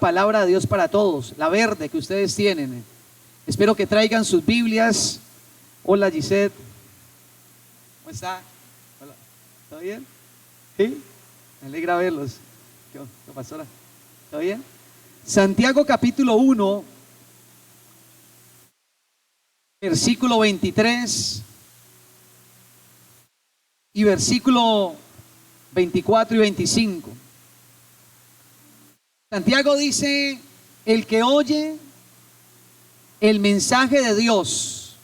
palabra de Dios para todos, la verde que ustedes tienen. Espero que traigan sus Biblias. Hola Gisette, ¿cómo está? Hola. ¿Todo bien? ¿Sí? Me alegra verlos. ¿Qué pastora? ¿Todo bien? Santiago capítulo 1, versículo 23 y versículo 24 y 25. Santiago dice: el que oye el mensaje de Dios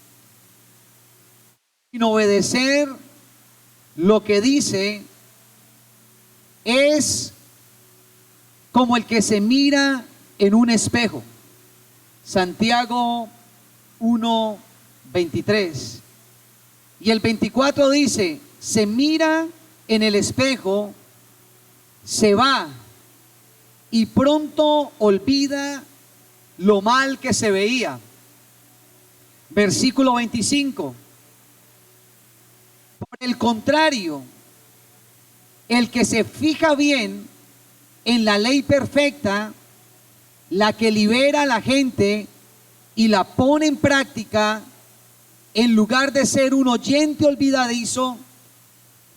sin obedecer lo que dice es como el que se mira en un espejo. Santiago 1:23. Y el 24 dice: se mira en el espejo, se va y pronto olvida lo mal que se veía. Versículo 25. Por el contrario, el que se fija bien en la ley perfecta, la que libera a la gente y la pone en práctica, en lugar de ser un oyente olvidadizo,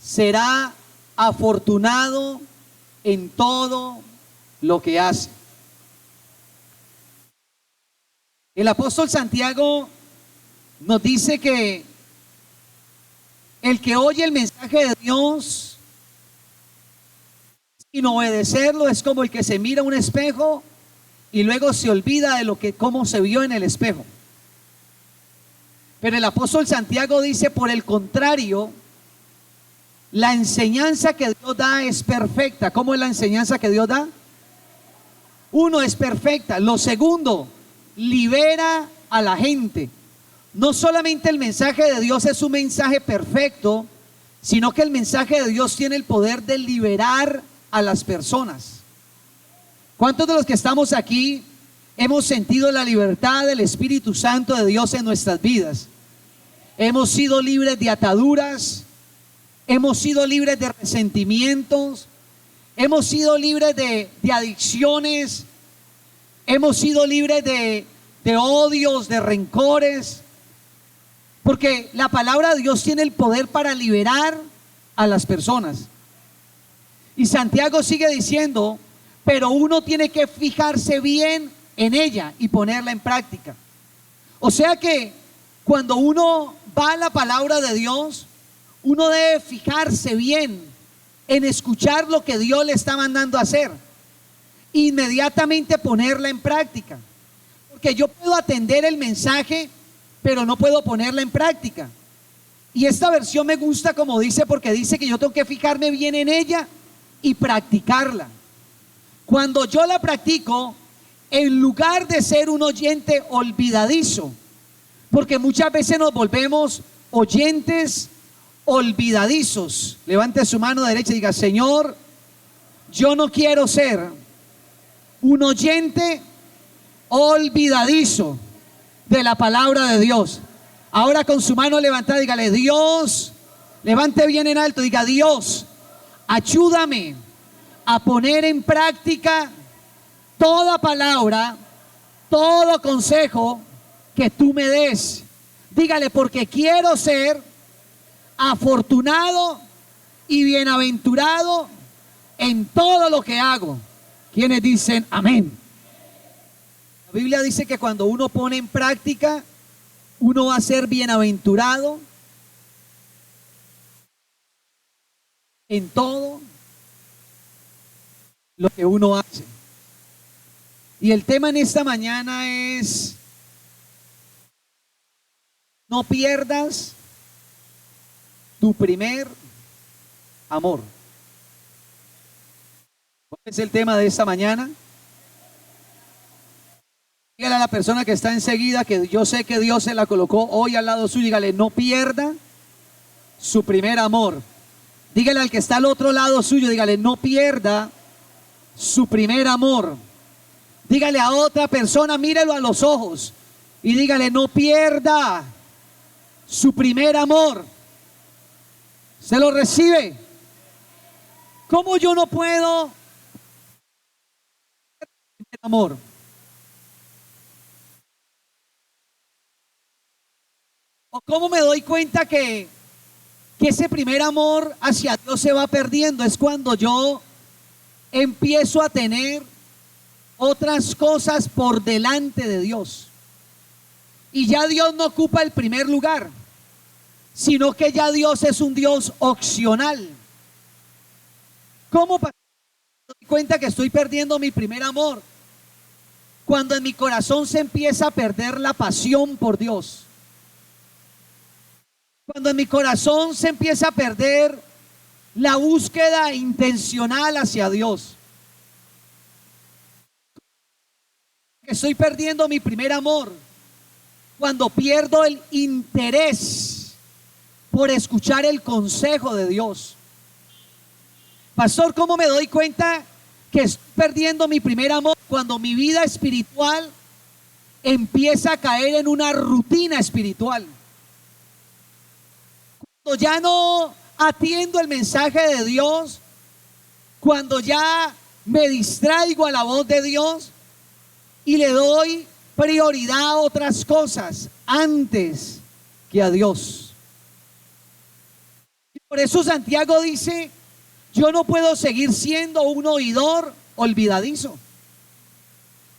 será afortunado en todo lo que hace. El apóstol Santiago nos dice que el que oye el mensaje de Dios sin obedecerlo es como el que se mira a un espejo y luego se olvida de cómo se vio en el espejo. Pero el apóstol Santiago dice: por el contrario, la enseñanza que Dios da es perfecta. ¿Cómo es la enseñanza que Dios da? Uno, es perfecta. Lo segundo, libera a la gente. No solamente el mensaje de Dios es un mensaje perfecto, sino que el mensaje de Dios tiene el poder de liberar a las personas. ¿Cuántos de los que estamos aquí hemos sentido la libertad del Espíritu Santo de Dios en nuestras vidas? Hemos sido libres de ataduras, hemos sido libres de resentimientos, hemos sido libres de adicciones, hemos sido libres de odios, de rencores, porque la palabra de Dios tiene el poder para liberar a las personas. Y Santiago sigue diciendo: pero uno tiene que fijarse bien en ella y ponerla en práctica. O sea que cuando uno va a la palabra de Dios, uno debe fijarse bien en escuchar lo que Dios le está mandando a hacer, inmediatamente ponerla en práctica. Porque yo puedo atender el mensaje, pero no puedo ponerla en práctica. Y esta versión me gusta como dice, porque dice que yo tengo que fijarme bien en ella y practicarla. Cuando yo la practico, en lugar de ser un oyente olvidadizo, porque muchas veces nos volvemos oyentes olvidadizos. Levante su mano derecha y diga: Señor, yo no quiero ser un oyente olvidadizo de la palabra de Dios. Ahora con su mano levantada dígale: Dios, levante bien en alto, diga: Dios, ayúdame a poner en práctica toda palabra, todo consejo que tú me des. Dígale: porque quiero ser afortunado y bienaventurado en todo lo que hago. ¿Quiénes dicen amén? La Biblia dice que cuando uno pone en práctica, uno va a ser bienaventurado en todo lo que uno hace. Y el tema en esta mañana es: no pierdas tu primer amor. ¿Cuál es el tema de esta mañana? Dígale a la persona que está enseguida, que yo sé que Dios se la colocó hoy al lado suyo, dígale: no pierda su primer amor. Dígale al que está al otro lado suyo, dígale: no pierda su primer amor. Dígale a otra persona, mírelo a los ojos y dígale: no pierda su primer amor. ¿Se lo recibe? ¿Cómo yo no puedo amor. ¿O cómo me doy cuenta que ese primer amor hacia Dios se va perdiendo? Es cuando yo empiezo a tener otras cosas por delante de Dios. Y ya Dios no ocupa el primer lugar, sino que ya Dios es un Dios opcional. ¿Cómo me doy cuenta que estoy perdiendo mi primer amor? Cuando en mi corazón se empieza a perder la pasión por Dios. Cuando en mi corazón se empieza a perder la búsqueda intencional hacia Dios. Estoy perdiendo mi primer amor cuando pierdo el interés por escuchar el consejo de Dios. Pastor, ¿cómo me doy cuenta que estoy perdiendo mi primer amor? Cuando mi vida espiritual empieza a caer en una rutina espiritual. Cuando ya no atiendo el mensaje de Dios, cuando ya me distraigo a la voz de Dios y le doy prioridad a otras cosas antes que a Dios. Y por eso Santiago dice: yo no puedo seguir siendo un oidor olvidadizo.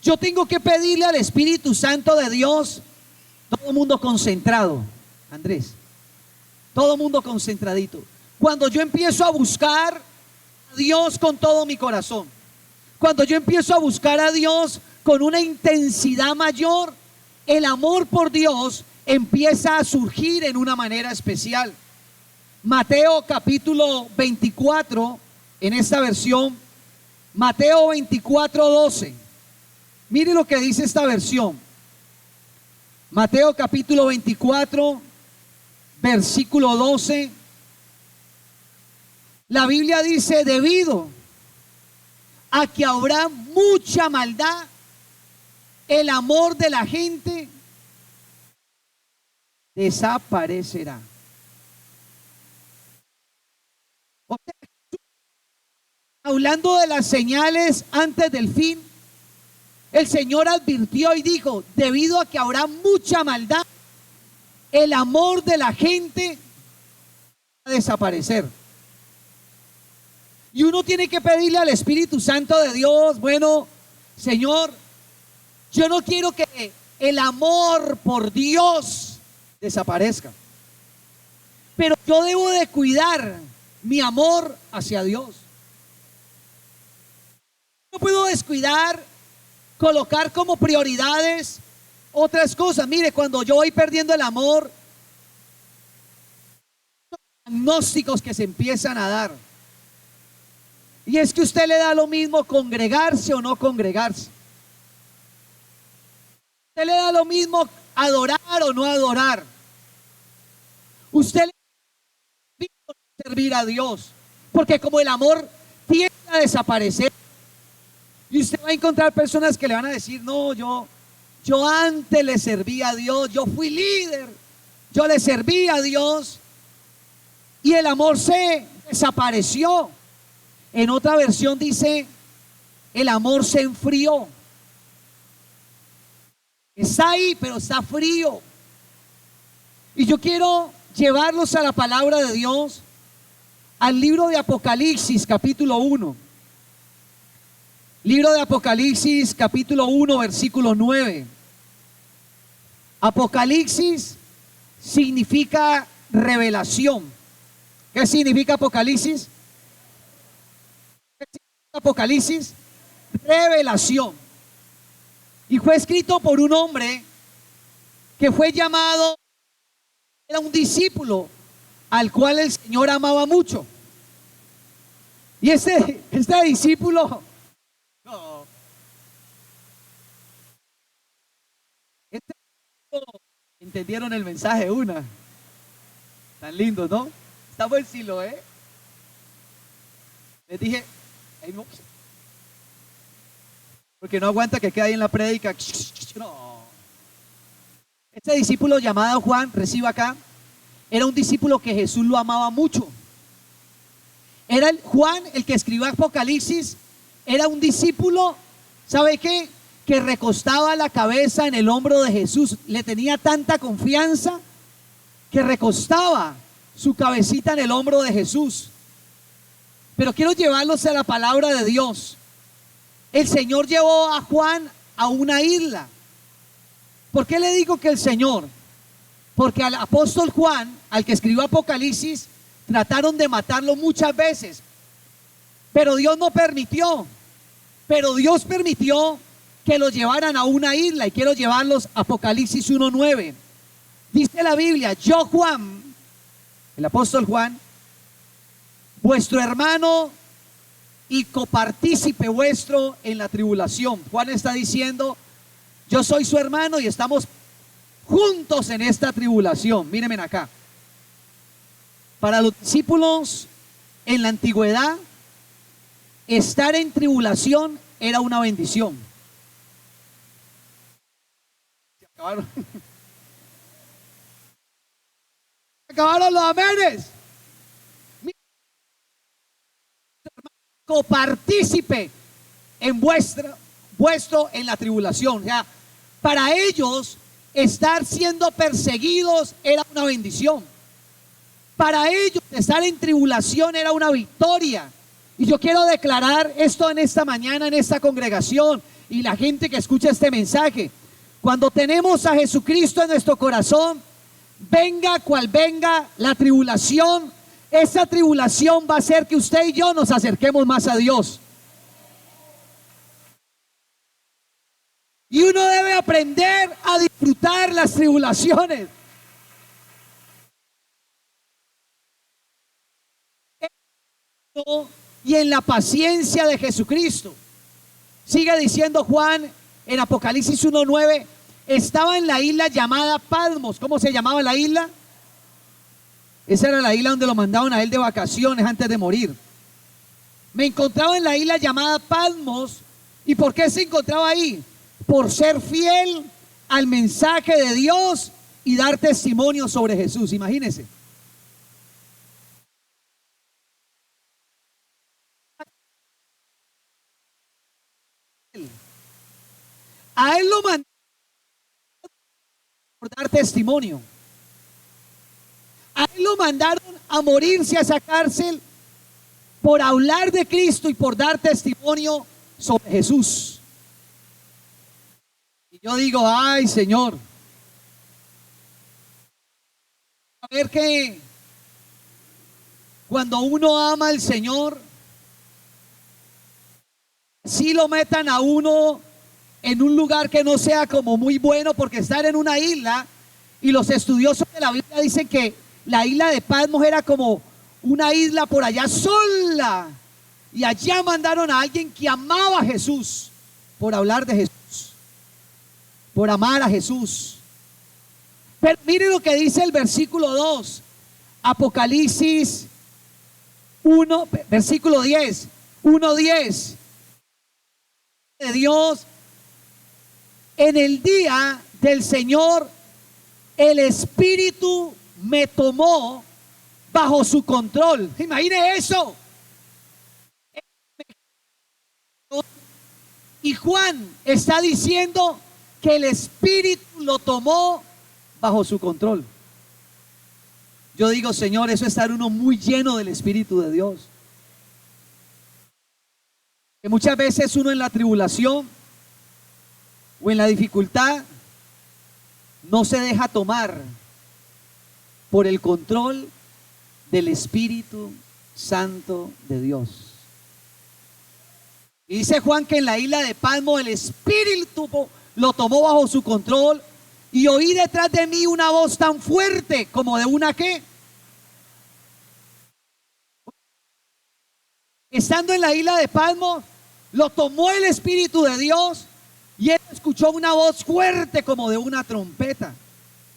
Yo tengo que pedirle al Espíritu Santo de Dios. Todo el mundo concentrado, Andrés. Todo el mundo concentradito. Cuando yo empiezo a buscar a Dios con todo mi corazón, cuando yo empiezo a buscar a Dios con una intensidad mayor, el amor por Dios empieza a surgir en una manera especial. Mateo capítulo 24, en esta versión, Mateo 24:12. Mire lo que dice esta versión. Mateo capítulo 24, versículo 12. La Biblia dice: debido a que habrá mucha maldad, el amor de la gente desaparecerá. O sea, hablando de las señales antes del fin, el Señor advirtió y dijo: debido a que habrá mucha maldad, el amor de la gente va a desaparecer. Y uno tiene que pedirle al Espíritu Santo de Dios: bueno, Señor, yo no quiero que el amor por Dios desaparezca, pero yo debo de cuidar mi amor hacia Dios. No puedo descuidar, colocar como prioridades otras cosas. Mire, cuando yo voy perdiendo el amor, diagnósticos que se empiezan a dar. Y es que usted le da lo mismo congregarse o no congregarse. Usted le da lo mismo adorar o no adorar. Usted le da lo mismo servir a Dios. Porque como el amor tiende a desaparecer, y usted va a encontrar personas que le van a decir: no, yo antes le servía a Dios, yo fui líder, yo le serví a Dios, y el amor se desapareció. En otra versión dice: el amor se enfrió. Está ahí, pero está frío. Y yo quiero llevarlos a la palabra de Dios, al libro de Apocalipsis capítulo 1. Libro de Apocalipsis capítulo 1, versículo 9. Apocalipsis significa revelación. ¿Qué significa Apocalipsis? Apocalipsis, revelación. Y fue escrito por un hombre que fue llamado, era un discípulo al cual el Señor amaba mucho. Y este discípulo, no, entendieron el mensaje una. Tan lindo, ¿no? Está buen silo, les dije: no, porque no aguanta que quede ahí en la prédica. No. Este discípulo llamado Juan, reciba acá, era un discípulo que Jesús lo amaba mucho. Juan, el que escribió Apocalipsis, era un discípulo ¿Sabe qué? Que recostaba la cabeza en el hombro de Jesús. Le tenía tanta confianza que recostaba su cabecita en el hombro de Jesús. Pero quiero llevarlos a la palabra de Dios. El Señor llevó a Juan a una isla. ¿Por qué le digo que el Señor? Porque al apóstol Juan, al que escribió Apocalipsis, trataron de matarlo muchas veces. Pero Dios no permitió. Pero Dios permitió que lo llevaran a una isla. Y quiero llevarlos a Apocalipsis 1:9. Dice la Biblia: yo Juan, el apóstol Juan, vuestro hermano y copartícipe vuestro en la tribulación. Juan está diciendo: yo soy su hermano y estamos juntos en esta tribulación. Mírenme acá. Para los discípulos en la antigüedad, estar en tribulación era una bendición. Se acabaron. Se acabaron los amenes. Copartícipe en vuestro en la tribulación. O sea, para ellos estar siendo perseguidos era una bendición. Para ellos estar en tribulación era una victoria. Y yo quiero declarar esto en esta mañana, en esta congregación, y la gente que escucha este mensaje: cuando tenemos a Jesucristo en nuestro corazón, venga cual venga la tribulación, esa tribulación va a hacer que usted y yo nos acerquemos más a Dios. Y uno debe aprender a disfrutar las tribulaciones. Y en la paciencia de Jesucristo. Sigue diciendo Juan en Apocalipsis 1:9: estaba en la isla llamada Patmos. ¿Cómo se llamaba la isla? Esa era la isla donde lo mandaban a él de vacaciones antes de morir. Me encontraba en la isla llamada Patmos. ¿Y por qué se encontraba ahí? Por ser fiel al mensaje de Dios y dar testimonio sobre Jesús. Imagínense. A él lo mandaron por dar testimonio. A él lo mandaron a morirse a esa cárcel por hablar de Cristo y por dar testimonio sobre Jesús. Y yo digo: ay, Señor, a ver que cuando uno ama al Señor, si lo metan a uno en un lugar que no sea como muy bueno, porque estar en una isla, y los estudiosos de la Biblia dicen que la isla de Patmos era como una isla por allá sola, y allá mandaron a alguien que amaba a Jesús por hablar de Jesús, por amar a Jesús. Pero mire lo que dice el versículo 2, Apocalipsis 1, versículo 10, 1:10. De Dios: en el día del Señor el Espíritu me tomó bajo su control. Imagine eso. Y Juan está diciendo que el Espíritu lo tomó bajo su control. Yo digo: Señor, eso es estar uno muy lleno del Espíritu de Dios. Que muchas veces uno en la tribulación o en la dificultad no se deja tomar por el control del Espíritu Santo de Dios. Y dice Juan que en la isla de Patmos el Espíritu lo tomó bajo su control, y oí detrás de mí una voz tan fuerte como de una ¿qué? Estando en la isla de Patmos, lo tomó el Espíritu de Dios, y él escuchó una voz fuerte como de una trompeta.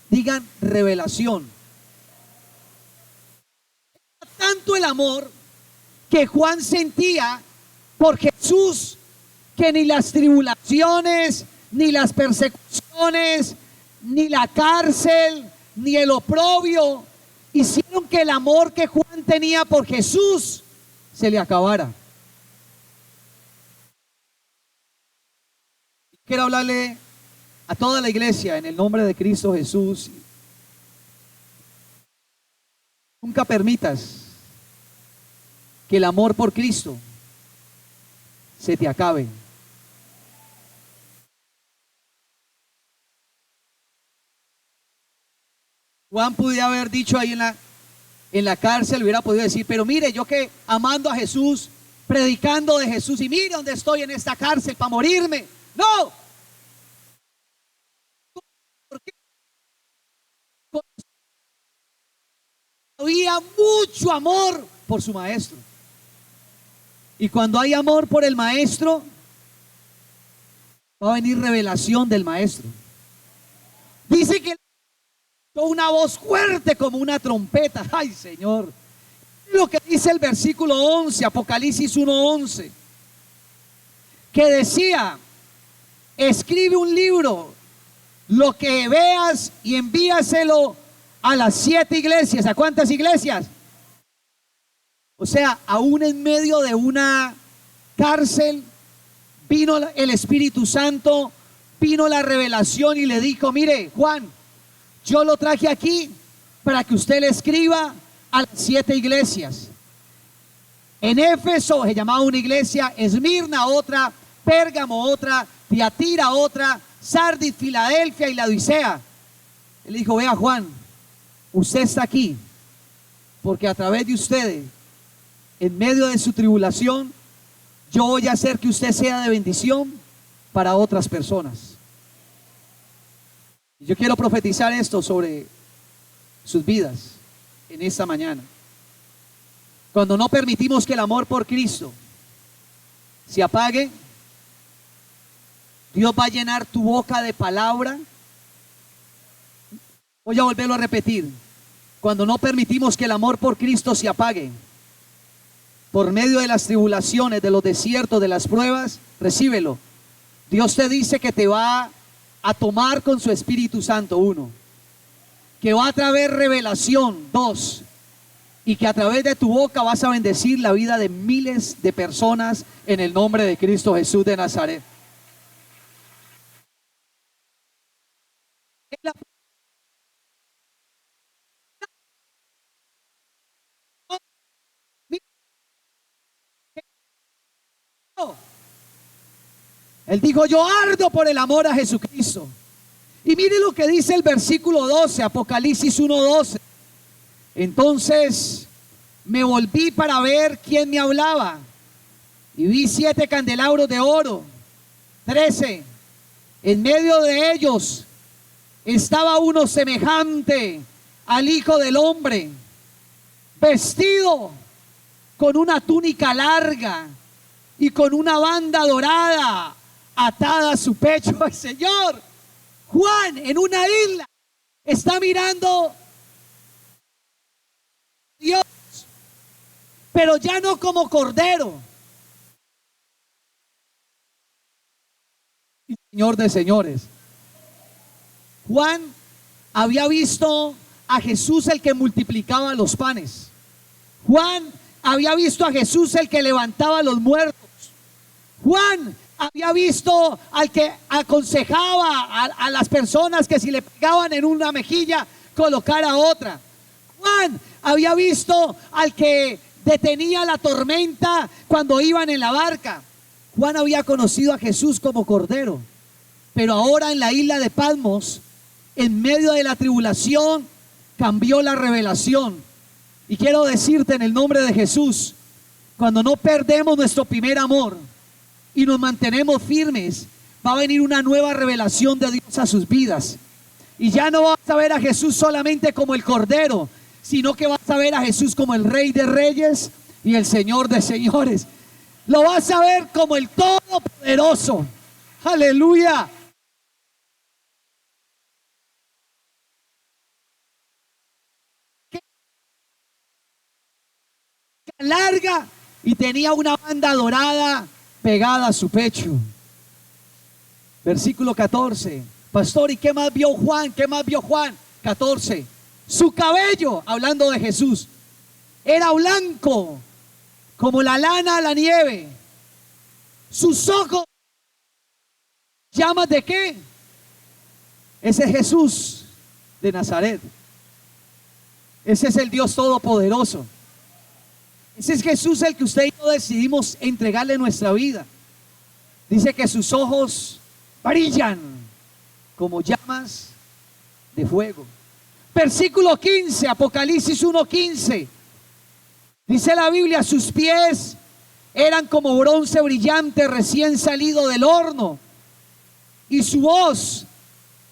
Digan: revelación. Tanto el amor que Juan sentía por Jesús, que ni las tribulaciones, ni las persecuciones, ni la cárcel, ni el oprobio hicieron que el amor que Juan tenía por Jesús se le acabara. Quiero hablarle a toda la iglesia en el nombre de Cristo Jesús. Nunca permitas que el amor por Cristo se te acabe. Juan pudiera haber dicho ahí en la cárcel, hubiera podido decir, pero mire, yo que amando a Jesús, predicando de Jesús, y mire dónde estoy en esta cárcel para morirme. No. ¿Por qué? Había mucho amor por su maestro. Y cuando hay amor por el maestro, va a venir revelación del maestro. Dice que una voz fuerte como una trompeta. Ay, Señor. Lo que dice el versículo 11, Apocalipsis 1:11, que decía, escribe un libro, lo que veas, y envíaselo a las 7 iglesias. ¿A cuántas iglesias? O sea, aún en medio de una cárcel, vino el Espíritu Santo, vino la revelación y le dijo, mire, Juan, yo lo traje aquí para que usted le escriba a las 7 iglesias. En Éfeso se llamaba una iglesia, Esmirna otra, Pérgamo otra, Tiatira otra, Sardis, Filadelfia y Laodicea. Él dijo, vea Juan, usted está aquí porque a través de ustedes, en medio de su tribulación, yo voy a hacer que usted sea de bendición para otras personas. Yo quiero profetizar esto sobre sus vidas en esta mañana. Cuando no permitimos que el amor por Cristo se apague, Dios va a llenar tu boca de palabra. Voy a volverlo a repetir. Cuando no permitimos que el amor por Cristo se apague, por medio de las tribulaciones, de los desiertos, de las pruebas, recíbelo. Dios te dice que te va a tomar con su Espíritu Santo, 1, que va a traer revelación, 2, y que a través de tu boca vas a bendecir la vida de miles de personas en el nombre de Cristo Jesús de Nazaret. Él dijo, yo ardo por el amor a Jesucristo. Y mire lo que dice el versículo 12, Apocalipsis 1:12. Entonces me volví para ver quién me hablaba, y vi 7 candelabros de oro, 13. En medio de ellos estaba uno semejante al Hijo del Hombre, vestido con una túnica larga y con una banda dorada atada a su pecho. El Señor, Juan, en una isla, está mirando a Dios, pero ya no como cordero, Señor de señores. Juan había visto a Jesús, el que multiplicaba los panes. Juan había visto a Jesús, el que levantaba a los muertos. Juan había visto al que aconsejaba a las personas que si le pegaban en una mejilla, colocara otra. Juan había visto al que detenía la tormenta cuando iban en la barca. Juan había conocido a Jesús como Cordero. Pero ahora en la isla de Patmos, en medio de la tribulación, cambió la revelación. Y quiero decirte en el nombre de Jesús, cuando no perdemos nuestro primer amor y nos mantenemos firmes, va a venir una nueva revelación de Dios a sus vidas. Y ya no vas a ver a Jesús solamente como el Cordero, sino que vas a ver a Jesús como el Rey de Reyes y el Señor de Señores. Lo vas a ver como el Todopoderoso. Aleluya. Larga y tenía una banda dorada pegada a su pecho. Versículo 14. Pastor, ¿y qué más vio Juan? ¿Qué más vio Juan? 14. Su cabello, hablando de Jesús, era blanco como la lana a la nieve. Sus ojos ¿Llamas de qué? Ese es Jesús de Nazaret. Ese es el Dios Todopoderoso. Ese es Jesús el que usted y yo decidimos entregarle nuestra vida. Dice que sus ojos brillan como llamas de fuego. Versículo 15, Apocalipsis 1:15. Dice la Biblia, sus pies eran como bronce brillante recién salido del horno, y su voz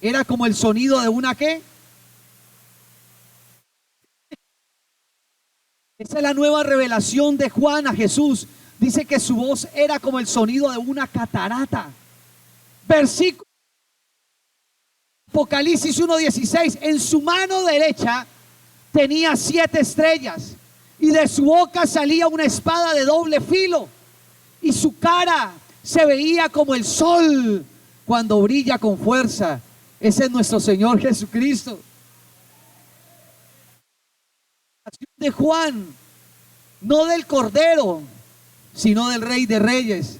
era como el sonido de una ¿qué? Esa es la nueva revelación de Juan a Jesús. Dice que su voz era como el sonido de una catarata. Versículo Apocalipsis 1:16. En su mano derecha tenía 7 estrellas, y de su boca salía una espada de doble filo, y su cara se veía como el sol cuando brilla con fuerza. Ese es nuestro Señor Jesucristo. De Juan, no del Cordero, sino del Rey de Reyes.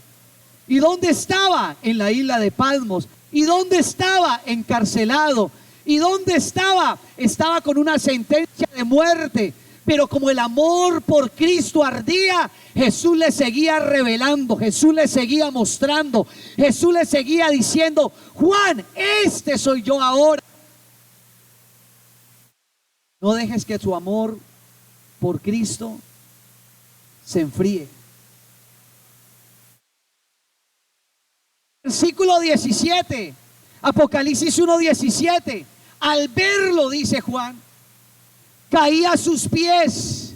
¿Y dónde estaba? En la isla de Patmos. ¿Y dónde estaba? Encarcelado. ¿Y dónde estaba? Estaba con una sentencia de muerte. Pero como el amor por Cristo ardía, Jesús le seguía revelando, Jesús le seguía mostrando, Jesús le seguía diciendo: Juan, este soy yo ahora. No dejes que tu amor por Cristo se enfríe. Versículo 17, Apocalipsis 1:17. Al verlo, dice Juan, caía a sus pies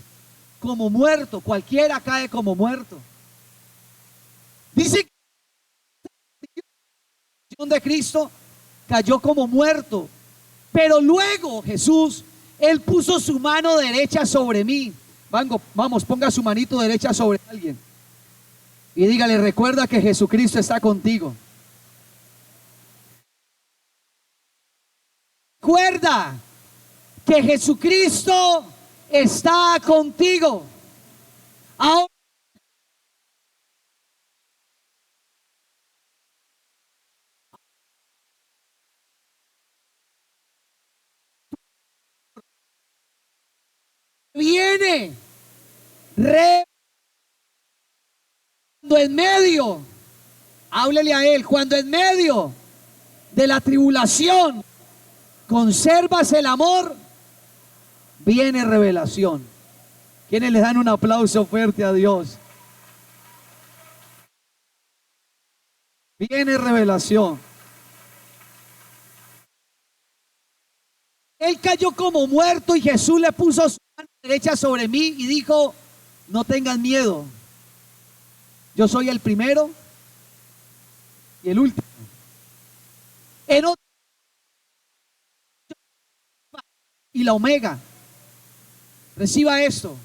como muerto. Cualquiera cae como muerto. Dice que de Cristo cayó como muerto. Pero luego Jesús, Él puso su mano derecha sobre mí. Vamos, ponga su manito derecha sobre alguien y dígale: recuerda que Jesucristo está contigo. Recuerda que Jesucristo está contigo. Ahora viene cuando en medio, háblele a Él, cuando en medio de la tribulación conservas el amor, viene revelación. ¿Quiénes le dan un aplauso fuerte a Dios? Viene revelación. Él cayó como muerto y Jesús le puso su mano derecha sobre mí y dijo: no tengan miedo, yo soy el primero y el último. En otro, y la omega. Reciba esto.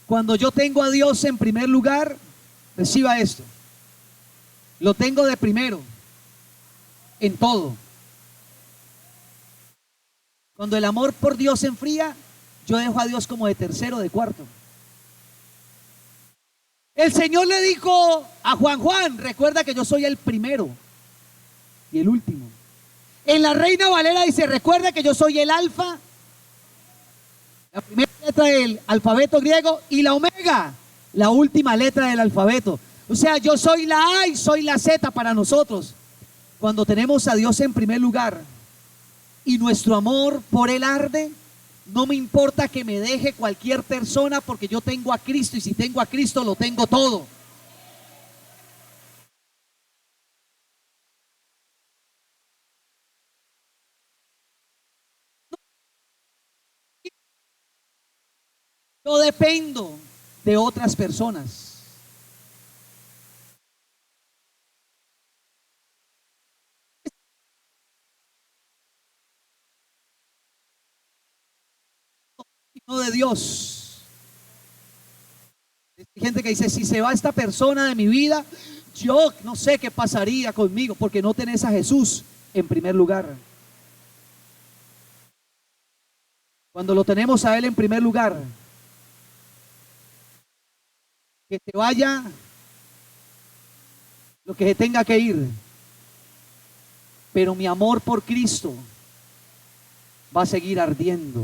Cuando yo tengo a Dios en primer lugar, reciba esto. Lo tengo de primero en todo. Cuando el amor por Dios se enfría, yo dejo a Dios como de tercero, de cuarto. El Señor le dijo a Juan: Juan, recuerda que yo soy el primero y el último. En la Reina Valera dice: recuerda que yo soy el alfa, la primera letra del alfabeto griego, y la omega, la última letra del alfabeto. O sea, yo soy la A y soy la Z para nosotros. Cuando tenemos a Dios en primer lugar y nuestro amor por Él arde, no me importa que me deje cualquier persona, porque yo tengo a Cristo, y si tengo a Cristo lo tengo todo. Yo dependo de otras personas. No de Dios. Hay gente que dice: si se va esta persona de mi vida, yo no sé qué pasaría conmigo, porque no tenés a Jesús en primer lugar. Cuando lo tenemos a Él en primer lugar, que se vaya lo que se tenga que ir, pero mi amor por Cristo va a seguir ardiendo.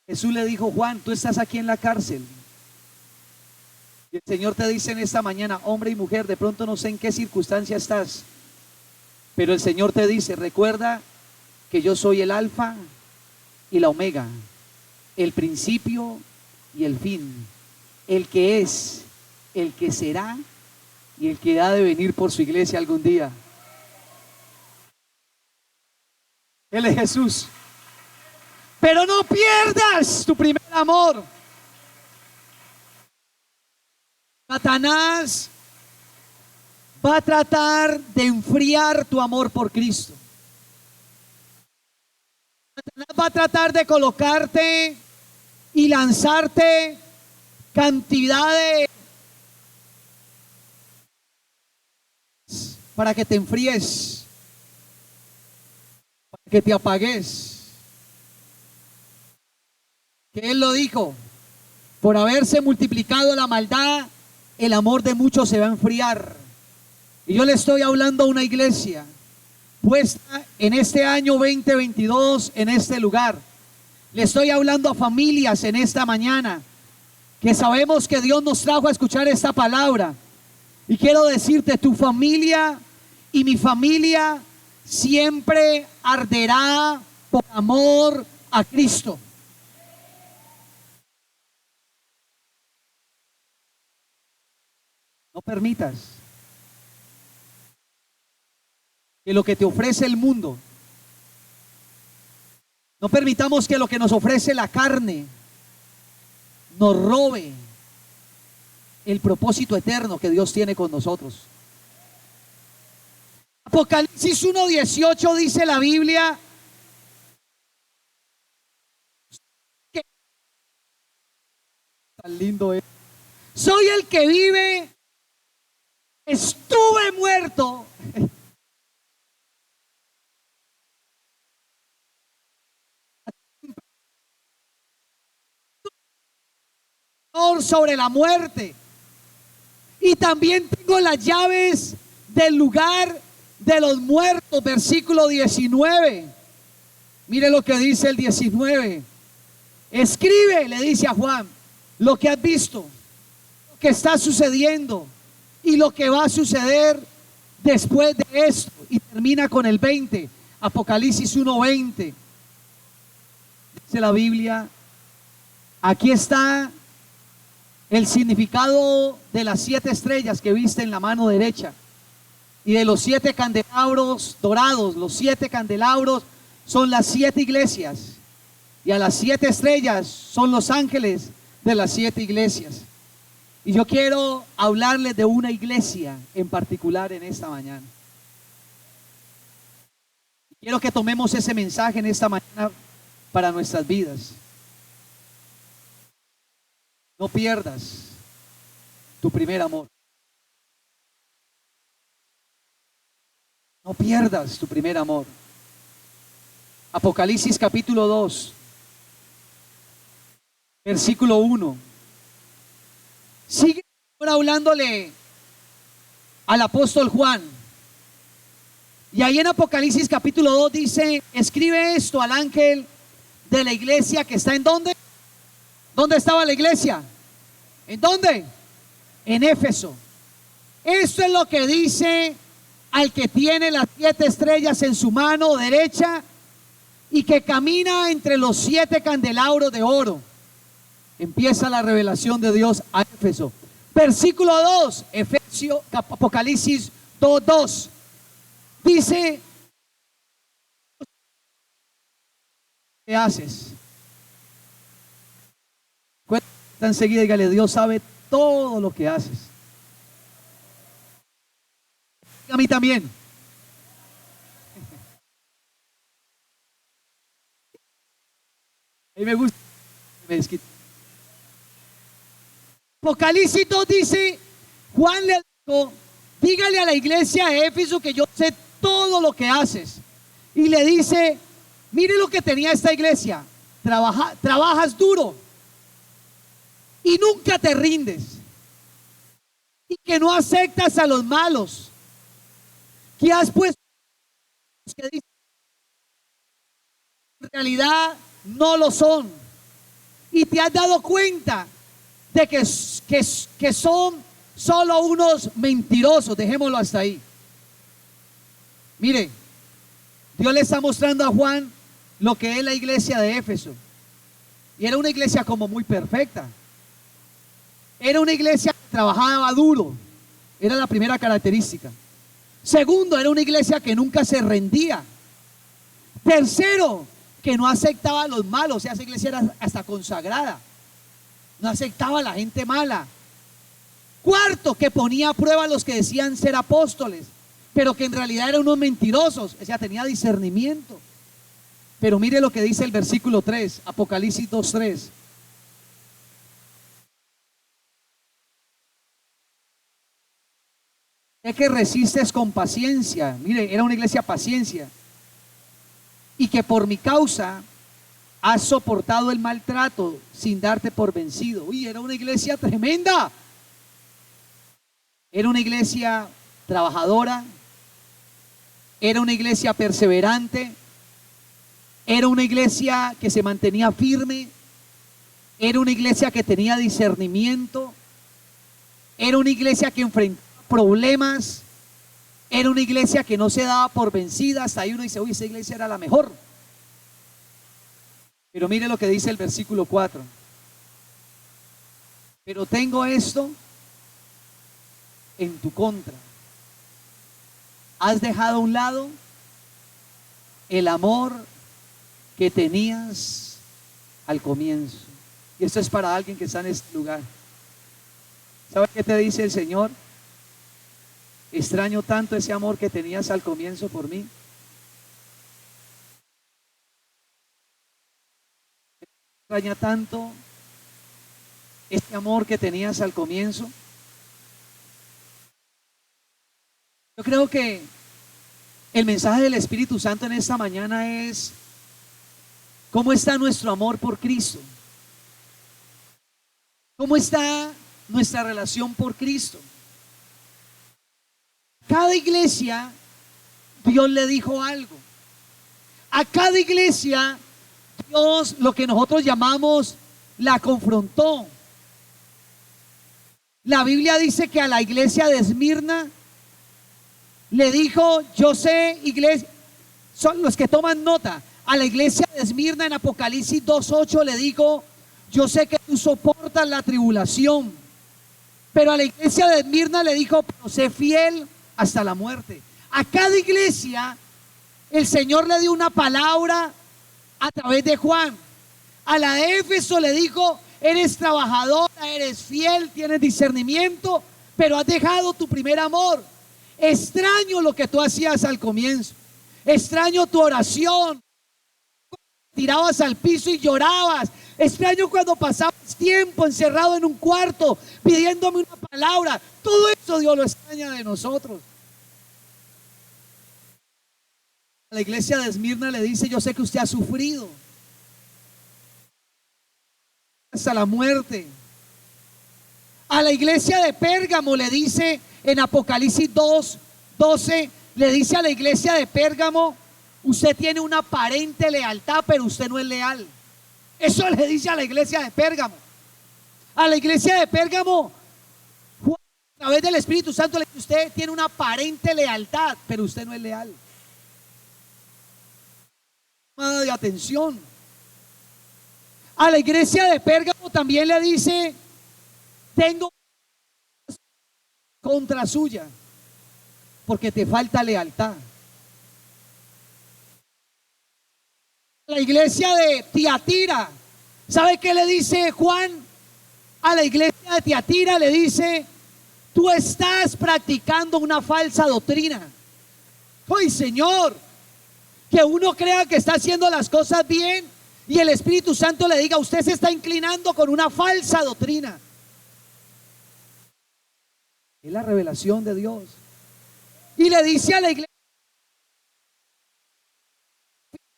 Jesús le dijo: Juan, tú estás aquí en la cárcel. Y el Señor te dice en esta mañana: hombre y mujer, de pronto no sé en qué circunstancia estás, pero el Señor te dice: recuerda que yo soy el alfa y la omega, el principio y el fin, el que es, el que será y el que ha de venir por su iglesia algún día. Él es Jesús. Pero no pierdas tu primer amor. Satanás va a tratar de enfriar tu amor por Cristo. Satanás va a tratar de colocarte y lanzarte cantidad de para que te enfríes, para que te apagues. Que Él lo dijo: por haberse multiplicado la maldad, el amor de muchos se va a enfriar. Y yo le estoy hablando a una iglesia puesta en este año 2022 en este lugar. Le estoy hablando a familias en esta mañana que sabemos que Dios nos trajo a escuchar esta palabra. Y quiero decirte: tu familia y mi familia siempre arderá por amor a Cristo. No permitas que lo que te ofrece el mundo, no permitamos que lo que nos ofrece la carne nos robe el propósito eterno que Dios tiene con nosotros. Apocalipsis 1:18 dice la Biblia que tan lindo es: soy el que vive, estuve muerto, sobre la muerte, y también tengo las llaves del lugar de los muertos. Versículo 19. Mire lo que dice el 19. Escribe, le dice a Juan, lo que has visto, lo que está sucediendo y lo que va a suceder después de esto. Y termina con el 20. Apocalipsis 1:20. Dice la Biblia: aquí está el significado de las 7 estrellas que viste en la mano derecha y de los 7 candelabros dorados. Los 7 candelabros son las 7 iglesias, y a las 7 estrellas son los ángeles de las 7 iglesias. Y yo quiero hablarles de una iglesia en particular en esta mañana. Quiero que tomemos ese mensaje en esta mañana para nuestras vidas. No pierdas tu primer amor. No pierdas tu primer amor. Apocalipsis capítulo 2, versículo 1. Sigue ahora hablándole al apóstol Juan. Y ahí en Apocalipsis capítulo 2 dice: escribe esto al ángel de la iglesia que está ¿en dónde? ¿Dónde estaba la iglesia? ¿En dónde? En Éfeso. Esto es lo que dice al que tiene las 7 estrellas en su mano derecha y que camina entre los 7 candelabros de oro. Empieza la revelación de Dios a Éfeso. Versículo 2, Apocalipsis 2:2. Dice: ¿qué haces? Enseguida dígale: Dios sabe todo lo que haces. A mí también. A mí me gusta. Me desquita. Apocalipsis 2 dice: Juan le dijo: dígale a la iglesia de Éfeso que yo sé todo lo que haces. Y le dice: mire lo que tenía esta iglesia. Trabajas duro y nunca te rindes. que no aceptas a los malos, que has puesto que dicen en realidad no lo son, y te has dado cuenta de que son solo unos mentirosos. Dejémoslo hasta ahí. Mire, Dios le está mostrando a Juan lo que es la iglesia de Éfeso. Y era una iglesia como muy perfecta. Era una iglesia que trabajaba duro. Era la primera característica. Segundo, era una iglesia que nunca se rendía. Tercero, que no aceptaba a los malos. O sea, esa iglesia era hasta consagrada. No aceptaba a la gente mala. Cuarto, que ponía a prueba a los que decían ser apóstoles, pero que en realidad eran unos mentirosos. O sea, tenía discernimiento. Pero mire lo que dice el versículo 3, Apocalipsis 2:3. Es que resistes con paciencia. Mire, era una iglesia paciencia. Y que por mi causa has soportado el maltrato sin darte por vencido. Uy, era una iglesia tremenda. Era una iglesia trabajadora. Era una iglesia perseverante. Era una iglesia que se mantenía firme. Era una iglesia que tenía discernimiento. Era una iglesia que enfrentaba problemas. Era una iglesia que no se daba por vencida. Hasta ahí uno dice, uy, esa iglesia era la mejor. Pero mire lo que dice el versículo 4. Pero tengo esto en tu contra. Has dejado a un lado el amor que tenías al comienzo. Y esto es para alguien que está en este lugar. ¿Sabe qué te dice el Señor? Extraño tanto ese amor que tenías al comienzo por mí. Extraña tanto ese amor que tenías al comienzo. Yo creo que el mensaje del Espíritu Santo en esta mañana es: ¿cómo está nuestro amor por Cristo? ¿Cómo está nuestra relación por Cristo? Cada iglesia, Dios le dijo algo. A cada iglesia, Dios, lo que nosotros llamamos, la confrontó. La Biblia dice que a la iglesia de Esmirna le dijo, yo sé, iglesia, son los que toman nota, a la iglesia de Esmirna en Apocalipsis 2:8 le dijo, yo sé que tú soportas la tribulación, pero a la iglesia de Esmirna le dijo, pero sé fiel hasta la muerte. A cada iglesia el Señor le dio una palabra a través de Juan. A la de Éfeso le dijo, eres trabajadora, eres fiel, tienes discernimiento, pero has dejado tu primer amor. Extraño lo que tú hacías al comienzo. Extraño tu oración. Tirabas al piso y llorabas. Extraño cuando pasabas tiempo encerrado en un cuarto pidiéndome una palabra. Todo eso Dios lo extraña de nosotros. A la iglesia de Esmirna le dice, yo sé que usted ha sufrido hasta la muerte. A la iglesia de Pérgamo le dice en Apocalipsis 2:12, le dice a la iglesia de Pérgamo, usted tiene una aparente lealtad, pero usted no es leal. Eso le dice a la iglesia de Pérgamo. A la iglesia de Pérgamo, Juan, a través del Espíritu Santo, le dice, usted tiene una aparente lealtad, pero usted no es leal. Llamada de atención. A la iglesia de Pérgamo también le dice, tengo contra suya, porque te falta lealtad. La iglesia de Tiatira, ¿sabe qué le dice Juan? A la iglesia de Tiatira le dice, tú estás practicando una falsa doctrina. ¡Ay, Señor! Que uno crea que está haciendo las cosas bien y el Espíritu Santo le diga, usted se está inclinando con una falsa doctrina. Es la revelación de Dios. Y le dice a la iglesia,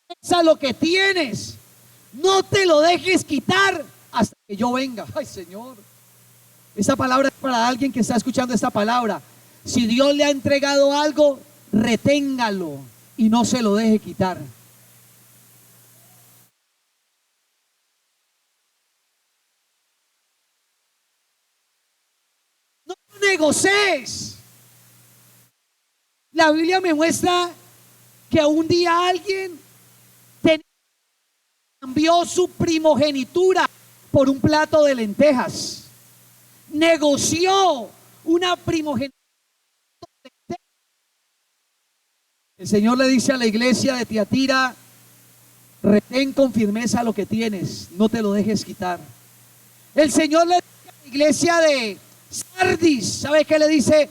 piensa lo que tienes, no te lo dejes quitar hasta que yo venga. Ay, Señor, Esta palabra es para alguien que está escuchando esta palabra. Si Dios le ha entregado algo, reténgalo y no se lo deje quitar. No negocies. La Biblia me muestra que un día alguien cambió su primogenitura por un plato de lentejas. Negoció una primogenitura. El Señor le dice a la iglesia de Tiatira: retén con firmeza lo que tienes, no te lo dejes quitar. El Señor le dice a la iglesia de Sardis, ¿sabe qué le dice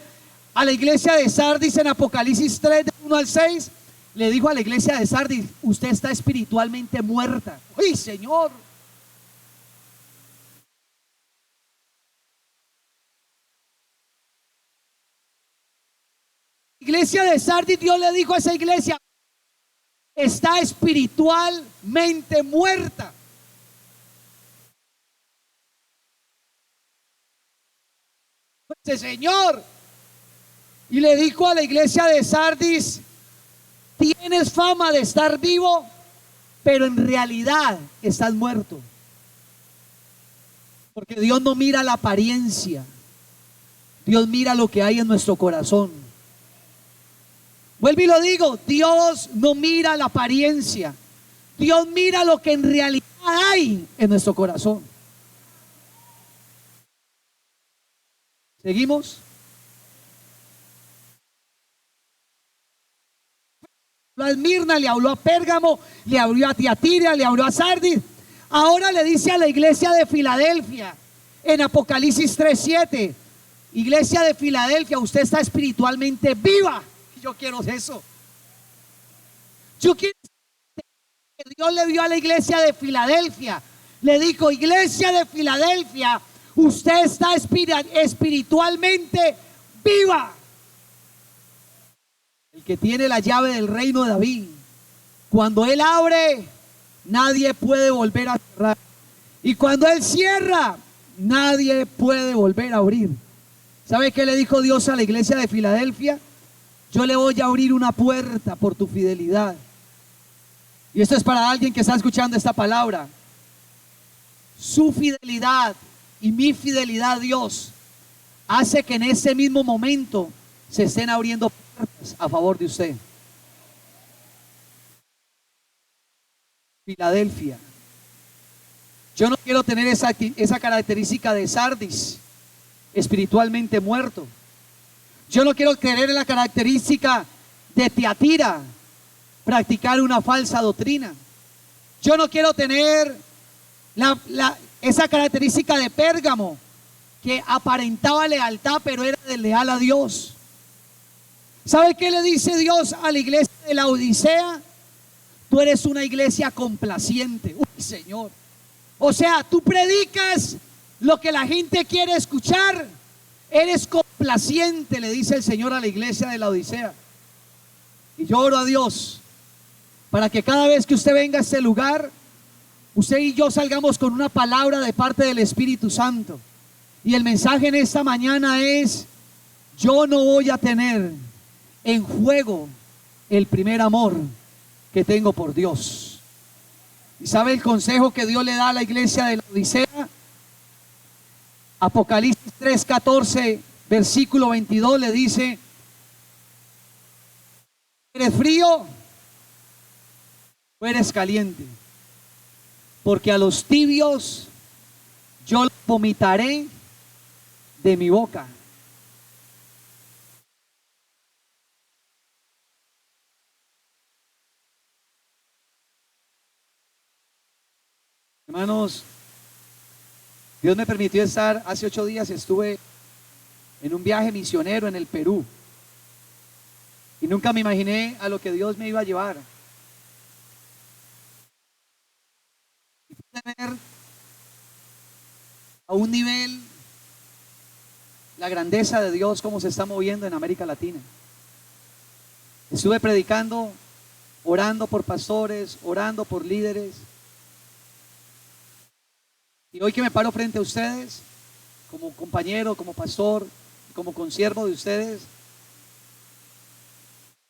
a la iglesia de Sardis en Apocalipsis 3, de 1 al 6? Le dijo a la iglesia de Sardis: usted está espiritualmente muerta. ¡Uy, Señor! Iglesia de Sardis, Dios le dijo a esa iglesia: está espiritualmente muerta. Pues, Señor, y le dijo a la iglesia de Sardis: tienes fama de estar vivo, pero en realidad estás muerto. Porque Dios no mira la apariencia, Dios mira lo que hay en nuestro corazón. Vuelvo y lo digo, Dios no mira la apariencia, Dios mira lo que en realidad hay en nuestro corazón. ¿Seguimos? A Esmirna, le habló a Pérgamo, le habló a Tiatira, le habló a Sardis. Ahora le dice a la iglesia de Filadelfia en Apocalipsis 3:7: iglesia de Filadelfia, usted está espiritualmente viva. Yo quiero eso. Yo quiero que Dios le dio a la iglesia de Filadelfia. Le dijo: iglesia de Filadelfia, usted está espiritualmente viva. El que tiene la llave del reino de David, cuando él abre, nadie puede volver a cerrar, y cuando él cierra, nadie puede volver a abrir. ¿Sabe qué le dijo Dios a la iglesia de Filadelfia? Yo le voy a abrir una puerta por tu fidelidad. Y esto es para alguien que está escuchando esta palabra. Su fidelidad y mi fidelidad a Dios hace que en ese mismo momento se estén abriendo puertas a favor de usted. Filadelfia. Yo no quiero tener esa característica de Sardis, espiritualmente muerto. Yo no quiero tener la característica de Tiatira, practicar una falsa doctrina. Yo no quiero tener esa característica de Pérgamo, que aparentaba lealtad pero era desleal a Dios. ¿Sabe qué le dice Dios a la iglesia de la Odisea? Tú eres una iglesia complaciente. Uy, Señor. O sea, tú predicas lo que la gente quiere escuchar. Eres complaciente, le dice el Señor a la iglesia de la Odisea. Y yo oro a Dios para que cada vez que usted venga a este lugar, usted y yo salgamos con una palabra de parte del Espíritu Santo. Y el mensaje en esta mañana es: yo no voy a tener en juego el primer amor que tengo por Dios. ¿Y sabe el consejo que Dios le da a la iglesia de la Odisea? Apocalipsis 3:14, versículo 22 le dice: ¿eres frío o eres caliente? Porque a los tibios yo los vomitaré de mi boca. Hermanos, Dios me permitió estar, hace 8 días estuve en un viaje misionero en el Perú. Y nunca me imaginé a lo que Dios me iba a llevar. Y pude ver a un nivel la grandeza de Dios, cómo se está moviendo en América Latina. Estuve predicando, orando por pastores, orando por líderes. Y hoy que me paro frente a ustedes, como compañero, como pastor, como consiervo de ustedes,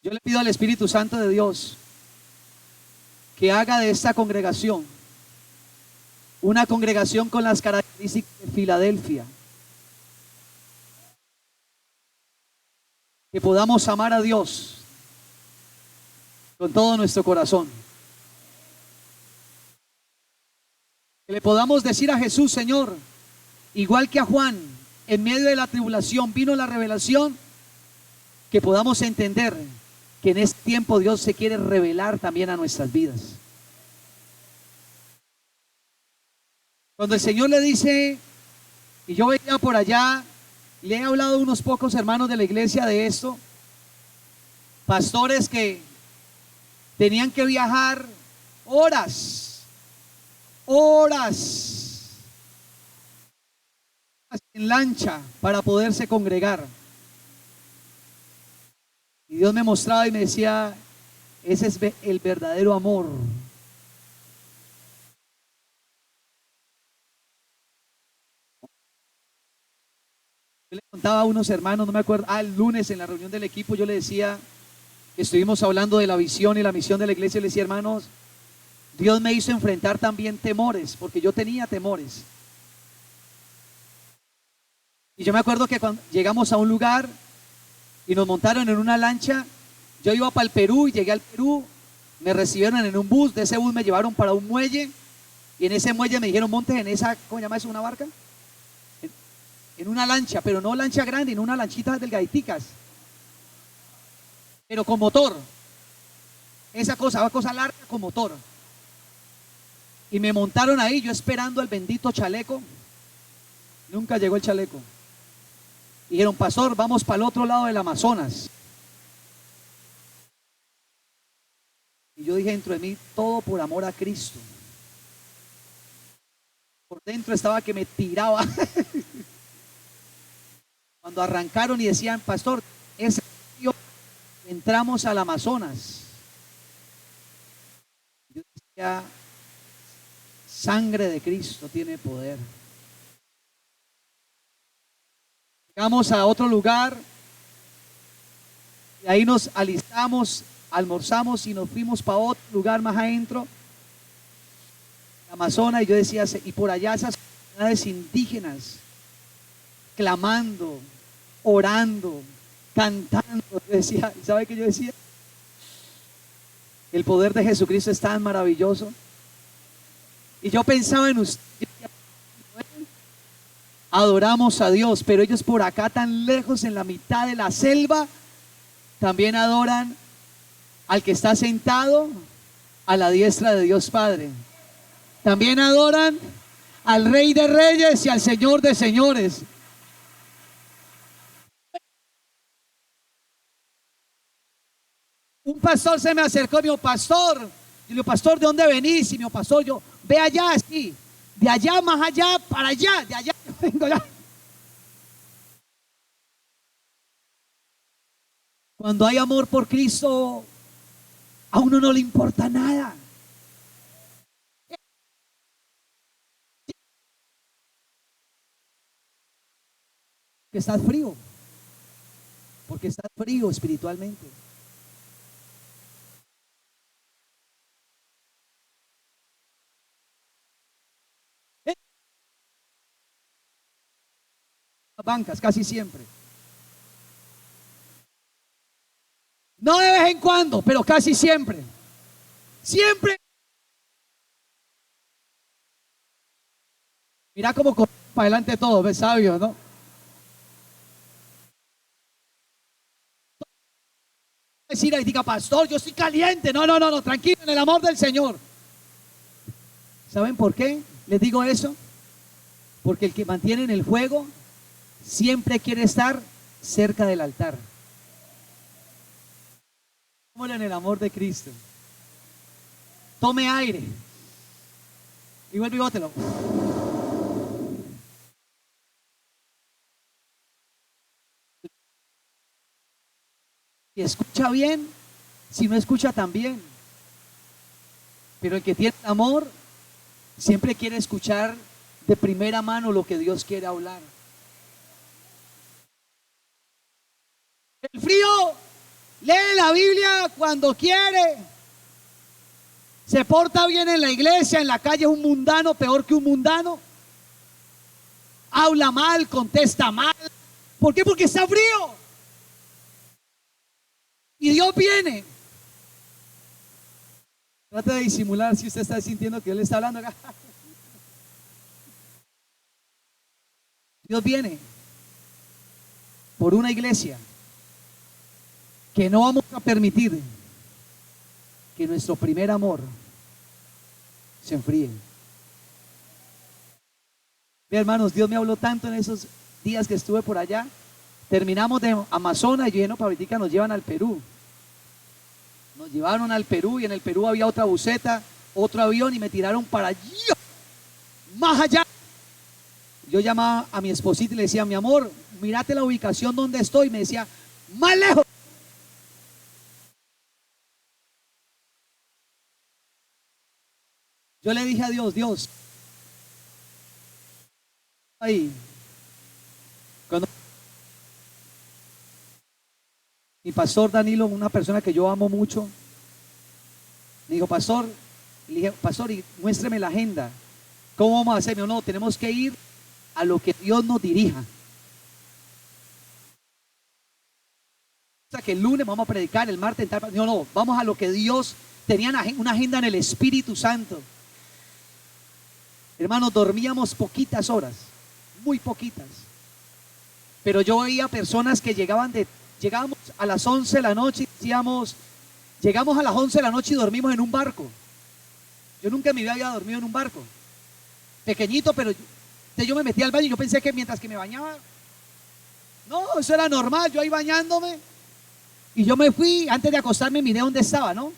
yo le pido al Espíritu Santo de Dios que haga de esta congregación una congregación con las características de Filadelfia, que podamos amar a Dios con todo nuestro corazón, que le podamos decir a Jesús: Señor, igual que a Juan, en medio de la tribulación vino la revelación, que podamos entender que en este tiempo Dios se quiere revelar también a nuestras vidas. Cuando el Señor le dice, y yo veía por allá, le he hablado a unos pocos hermanos de la iglesia de esto, pastores que tenían que viajar horas en lancha para poderse congregar. Y Dios me mostraba y me decía: ese es el verdadero amor. Yo le contaba a unos hermanos, no me acuerdo, el lunes en la reunión del equipo, yo le decía, estuvimos hablando de la visión y la misión de la iglesia, y le decía: hermanos, Dios me hizo enfrentar también temores, porque yo tenía temores. Y yo me acuerdo que cuando llegamos a un lugar y nos montaron en una lancha, yo iba para el Perú y llegué al Perú, me recibieron en un bus, de ese bus me llevaron para un muelle, y en ese muelle me dijeron: montes en esa, ¿cómo se llama eso? ¿Una barca? En una lancha, pero no lancha grande, en una lanchita delgaditicas, pero con motor. Esa cosa larga con motor. Y me montaron ahí, yo esperando el bendito chaleco. Nunca llegó el chaleco. Dijeron: pastor, vamos para el otro lado del Amazonas. Y yo dije dentro de mí: todo por amor a Cristo. Por dentro estaba que me tiraba. Cuando arrancaron y decían: pastor, ese río, entramos al Amazonas. Yo decía: sangre de Cristo tiene poder. Llegamos a otro lugar y ahí nos alistamos, almorzamos y nos fuimos para otro lugar más adentro, Amazonas. Y yo decía: y por allá esas comunidades indígenas clamando, orando, cantando. Yo decía, ¿sabe qué yo decía? El poder de Jesucristo es tan maravilloso. Y yo pensaba en usted. Adoramos a Dios, pero ellos por acá tan lejos en la mitad de la selva también adoran al que está sentado a la diestra de Dios Padre. También adoran al Rey de Reyes y al Señor de Señores. Un pastor se me acercó y me dijo: pastor, y le digo: pastor, ¿de dónde venís? Y me dijo: pastor, yo, ve allá, sí, de allá más allá, para allá, de allá vengo allá. Cuando hay amor por Cristo, a uno no le importa nada. Que estás frío, porque estás frío espiritualmente. Bancas casi siempre. No de vez en cuando, pero casi siempre. Siempre. Mira cómo para adelante todo, ves, sabio, ¿no? Decir ahí, diga: pastor, yo estoy caliente. No, no, no, no, tranquilo, en el amor del Señor. ¿Saben por qué les digo eso? Porque el que mantiene en el fuego siempre quiere estar cerca del altar. Póngalo en el amor de Cristo. Tome aire y vuelve y bótelo. Y escucha bien, si no escucha también. Pero el que tiene amor siempre quiere escuchar de primera mano lo que Dios quiere hablar. El frío lee la Biblia cuando quiere, se porta bien en la iglesia, en la calle es un mundano, peor que un mundano, habla mal, contesta mal. ¿Por qué? Porque está frío. Y Dios viene. Trate de disimular si usted está sintiendo que Él está hablando acá. Dios viene por una iglesia que no vamos a permitir que nuestro primer amor se enfríe. Ve, hermanos, Dios me habló tanto en esos días que estuve por allá. Terminamos de Amazonas y yo dije, no, para ahorita nos llevan al Perú. Nos llevaron al Perú y en el Perú había otra buseta, otro avión y me tiraron para allá, más allá. Yo llamaba a mi esposita y le decía, mi amor, mírate la ubicación donde estoy. Me decía, más lejos. Yo le dije a Dios, Dios, ahí, cuando mi pastor Danilo, una persona que yo amo mucho, me dijo, pastor, le dije, pastor, y muéstreme la agenda. ¿Cómo vamos a hacer? Me dijo, no, tenemos que ir a lo que Dios nos dirija. O sea, que el lunes vamos a predicar, el martes, no, vamos a lo que Dios tenía una agenda en el Espíritu Santo. Hermanos, dormíamos poquitas horas, muy poquitas. Pero yo veía personas que llegábamos a las 11 de la noche y decíamos, llegamos a las 11 de la noche y dormimos en un barco. Yo nunca en mi vida había dormido en un barco. Pequeñito, pero yo me metí al baño y yo pensé que mientras que me bañaba, no, eso era normal, yo ahí bañándome. Y yo me fui, antes de acostarme miré dónde estaba, ¿no?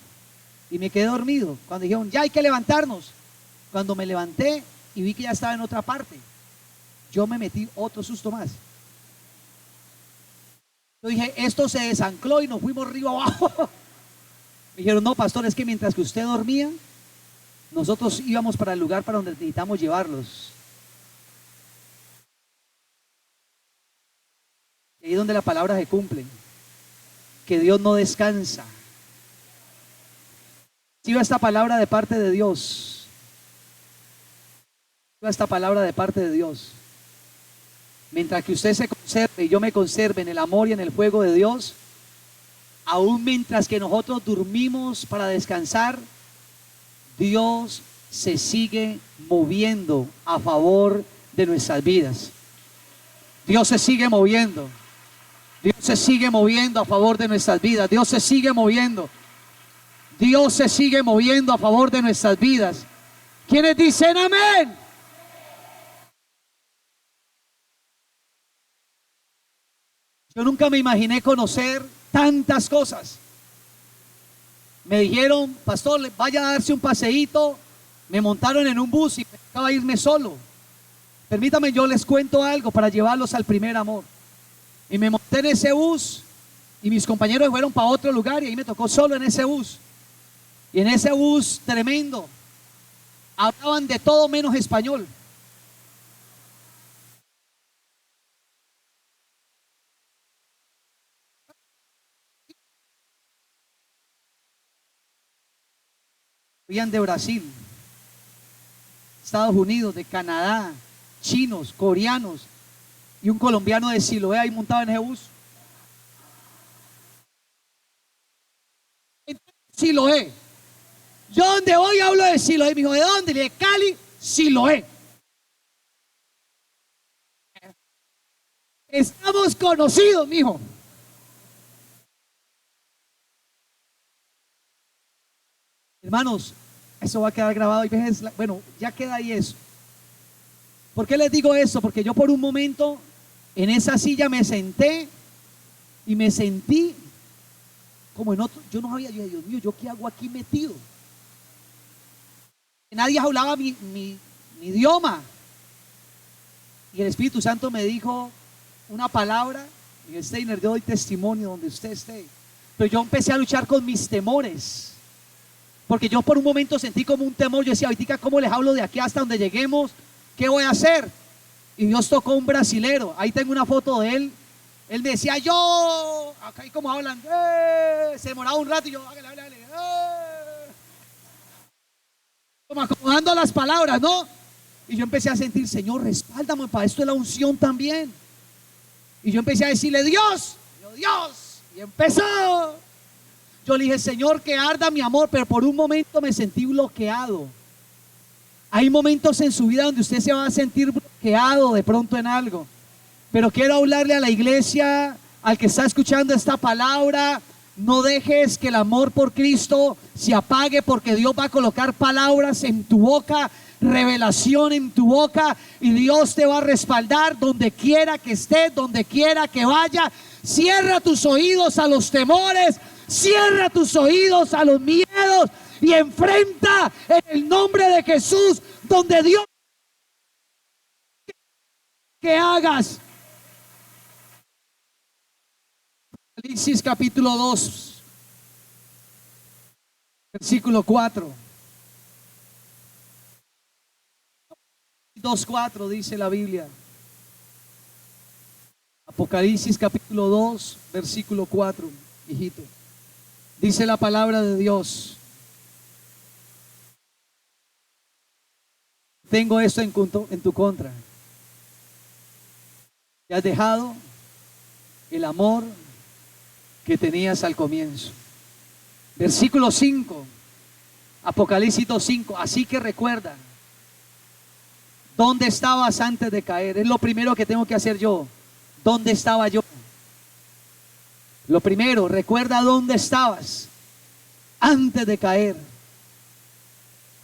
Y me quedé dormido. Cuando dijeron, ya hay que levantarnos. Cuando me levanté y vi que ya estaba en otra parte, yo me metí otro susto más. Yo dije, esto se desancló y nos fuimos río abajo. Me dijeron, no, pastor, es que mientras que usted dormía, nosotros íbamos para el lugar para donde necesitamos llevarlos. Y ahí es donde la palabra se cumple, que Dios no descansa. Reciba esta palabra de parte de Dios. Reciba esta palabra de parte de Dios. Mientras que usted se conserve y yo me conserve en el amor y en el fuego de Dios, aún mientras que nosotros dormimos para descansar, Dios se sigue moviendo a favor de nuestras vidas. Dios se sigue moviendo. Dios se sigue moviendo a favor de nuestras vidas. Dios se sigue moviendo. Dios se sigue moviendo a favor de nuestras vidas. ¿Quiénes dicen amén? Yo nunca me imaginé conocer tantas cosas. Me dijeron, pastor, vaya a darse un paseíto. Me montaron en un bus y me tocaba irme solo. Permítame, yo les cuento algo para llevarlos al primer amor. Y me monté en ese bus y mis compañeros fueron para otro lugar y ahí me tocó solo en ese bus. Y en ese bus tremendo, hablaban de todo menos español. Habían de Brasil, Estados Unidos, de Canadá, chinos, coreanos y un colombiano de Siloé ahí montado en ese bus. Siloé. Yo donde voy hablo de Siloé. Me dijo, ¿de dónde? Le dije, Cali, Siloé. Estamos conocidos, mijo. Hermanos, eso va a quedar grabado y bueno, ya queda ahí eso. ¿Por qué les digo eso? Porque yo por un momento en esa silla me senté y me sentí como en otro. Yo no sabía, yo dije, Dios mío, ¿yo qué hago aquí metido? Nadie hablaba mi idioma. Y el Espíritu Santo me dijo una palabra. Y Steiner, yo doy testimonio donde usted esté. Pero yo empecé a luchar con mis temores. Porque yo por un momento sentí como un temor. Yo decía, ahorita, ¿cómo les hablo de aquí hasta donde lleguemos? ¿Qué voy a hacer? Y Dios tocó un brasilero. Ahí tengo una foto de él. Él me decía, yo acá y como hablan, se demoraba un rato y yo, hágale, hágale, como acomodando las palabras, ¿no? Y yo empecé a sentir, Señor, respáldame, para esto es la unción también. Y yo empecé a decirle, Dios, Dios, y empezó. Yo le dije, Señor, que arda mi amor, pero por un momento me sentí bloqueado. Hay momentos en su vida donde usted se va a sentir bloqueado de pronto en algo. Pero quiero hablarle a la iglesia, al que está escuchando esta palabra, no dejes que el amor por Cristo se apague, porque Dios va a colocar palabras en tu boca, revelación en tu boca, y Dios te va a respaldar donde quiera que estés, donde quiera que vaya. Cierra tus oídos a los temores, cierra tus oídos a los miedos y enfrenta en el nombre de Jesús donde Dios que hagas. Apocalipsis capítulo 2, versículo 4. 2:4 dice la Biblia. Apocalipsis capítulo 2, versículo 4, hijito. Dice la palabra de Dios. Tengo esto en tu contra. Te has dejado el amor que tenías al comienzo. Versículo 5, Apocalipsis 2:5. Así que recuerda dónde estabas antes de caer. Es lo primero que tengo que hacer yo. ¿Dónde estaba yo? Lo primero, recuerda dónde estabas antes de caer.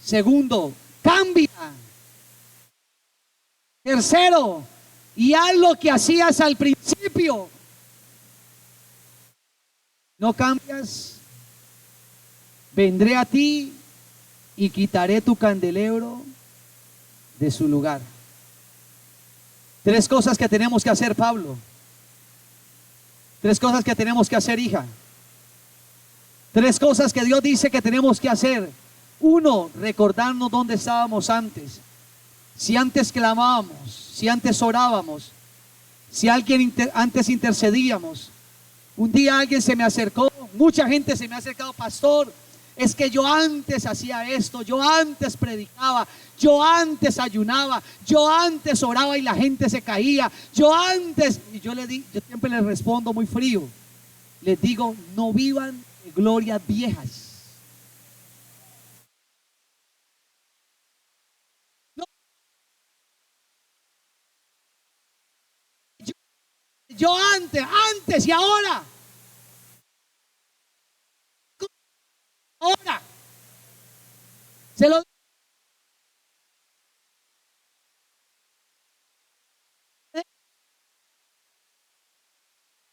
Segundo, cambia. Tercero, y haz lo que hacías al principio. No cambias, vendré a ti y quitaré tu candelero de su lugar. Tres cosas que tenemos que hacer, Pablo. Tres cosas que tenemos que hacer, hija. Tres cosas que Dios dice que tenemos que hacer. Uno, recordarnos dónde estábamos antes. Si antes clamábamos, si antes orábamos, si antes intercedíamos. Un día alguien se me acercó, mucha gente se me ha acercado, pastor, es que yo antes hacía esto, yo antes predicaba, yo antes ayunaba, yo antes oraba y la gente se caía, yo antes, y yo siempre les respondo muy frío, les digo, no vivan de glorias viejas. No, yo antes y ahora. Ahora se lo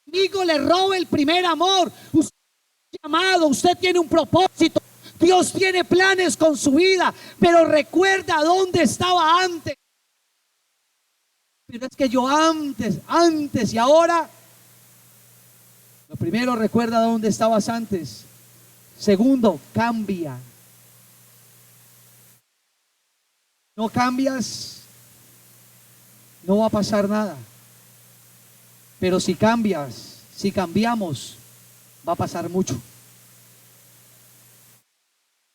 amigo, le roba el primer amor. Usted es llamado, usted tiene un propósito, Dios tiene planes con su vida, pero recuerda dónde estaba antes. Pero es que yo antes y ahora. Lo primero, recuerda dónde estabas antes. Segundo, cambia. No cambias, no va a pasar nada. Pero si cambias, si cambiamos, va a pasar mucho.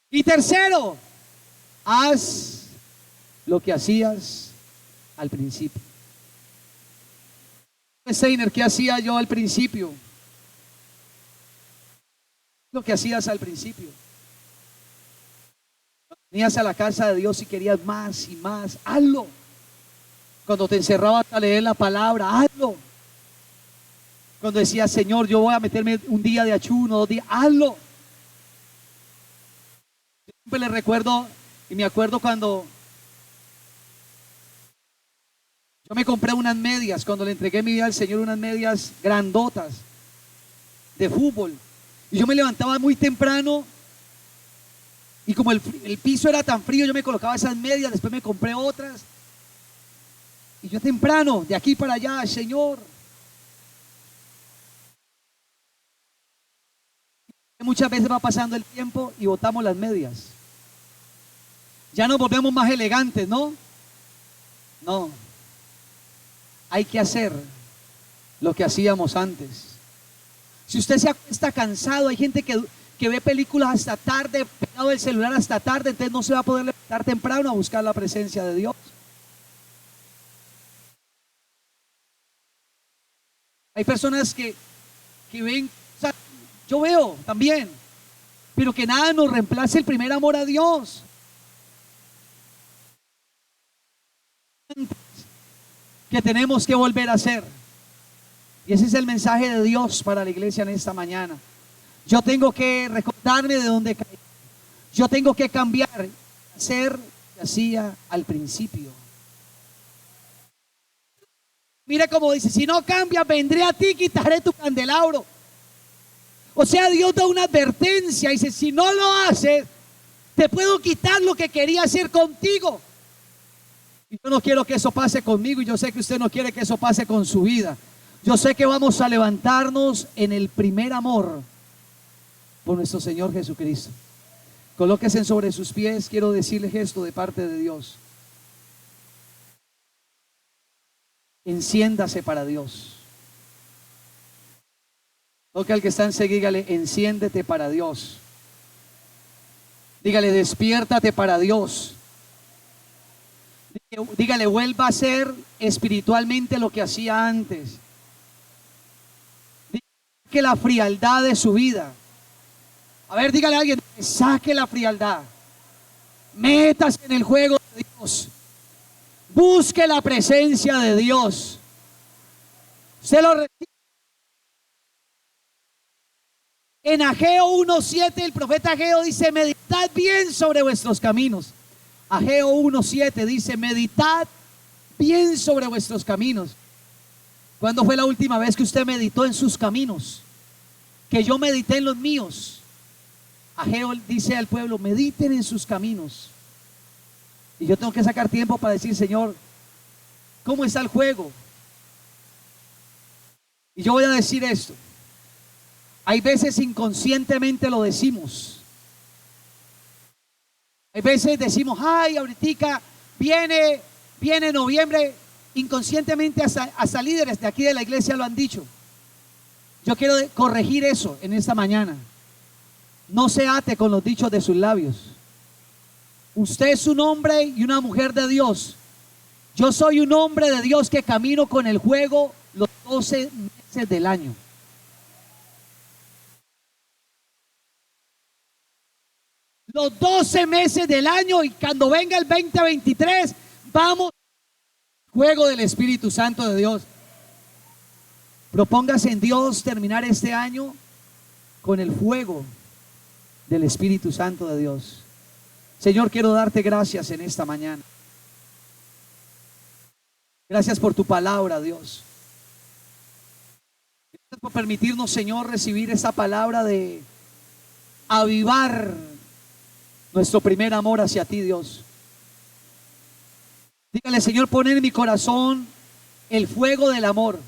Y tercero, haz lo que hacías al principio. Steiner, ¿qué hacía yo al principio? Lo que hacías al principio. Venías a la casa de Dios y querías más y más, hazlo. Cuando te encerrabas a leer la palabra, hazlo. Cuando decías, Señor, yo voy a meterme un día de ayuno, 2 días, hazlo. Siempre le recuerdo y me acuerdo cuando yo me compré unas medias, cuando le entregué mi vida al Señor, unas medias grandotas de fútbol. Y yo me levantaba muy temprano y como el piso era tan frío, yo me colocaba esas medias, después me compré otras. Y yo temprano, de aquí para allá, Señor. Muchas veces va pasando el tiempo y botamos las medias. Ya nos volvemos más elegantes, ¿no? No. Hay que hacer lo que hacíamos antes. Si usted se acuesta cansado, hay gente que ve películas hasta tarde, pegado el celular hasta tarde, entonces no se va a poder levantar temprano a buscar la presencia de Dios. Hay personas que ven, o sea, yo veo también, pero que nada nos reemplace el primer amor a Dios. Que tenemos que volver a hacer. Y ese es el mensaje de Dios para la iglesia en esta mañana. Yo tengo que recordarme de dónde caí. Yo tengo que cambiar, hacer lo que hacía al principio. Mira cómo dice, si no cambias, vendré a ti y quitaré tu candelabro. O sea, Dios da una advertencia, dice, si no lo haces, te puedo quitar lo que quería hacer contigo. Y yo no quiero que eso pase conmigo, y yo sé que usted no quiere que eso pase con su vida. Yo sé que vamos a levantarnos en el primer amor por nuestro Señor Jesucristo. Colóquense sobre sus pies, quiero decirle esto de parte de Dios. Enciéndase para Dios. Toque al que está enseguida, dígale, enciéndete para Dios. Dígale, despiértate para Dios. Dígale, vuelva a ser espiritualmente lo que hacía antes. Dígale, que la frialdad de su vida. A ver, dígale a alguien, saque la frialdad. Métase en el juego de Dios. Busque la presencia de Dios. Se lo recibe. En Ageo 1:7 el profeta Ageo dice, meditad bien sobre vuestros caminos. Ageo 1:7 dice, meditad bien sobre vuestros caminos. ¿Cuándo fue la última vez que usted meditó en sus caminos? Que yo medité en los míos. Ageo dice al pueblo, mediten en sus caminos. Y yo tengo que sacar tiempo para decir, Señor, ¿cómo está el juego? Y yo voy a decir esto. Hay veces inconscientemente lo decimos. Hay veces decimos, ay, ahorita viene noviembre. Inconscientemente hasta líderes de aquí de la iglesia lo han dicho. Yo quiero corregir eso en esta mañana. No se ate con los dichos de sus labios. Usted es un hombre y una mujer de Dios. Yo soy un hombre de Dios que camino con el juego los 12 meses del año. Los 12 meses del año, y cuando venga el 2023, vamos al juego del Espíritu Santo de Dios. Propóngase en Dios terminar este año con el fuego del Espíritu Santo de Dios. Señor, quiero darte gracias en esta mañana. Gracias por tu palabra, Dios. Gracias por permitirnos, Señor, recibir esta palabra de avivar nuestro primer amor hacia ti, Dios. Dígale, Señor, pon en mi corazón el fuego del amor.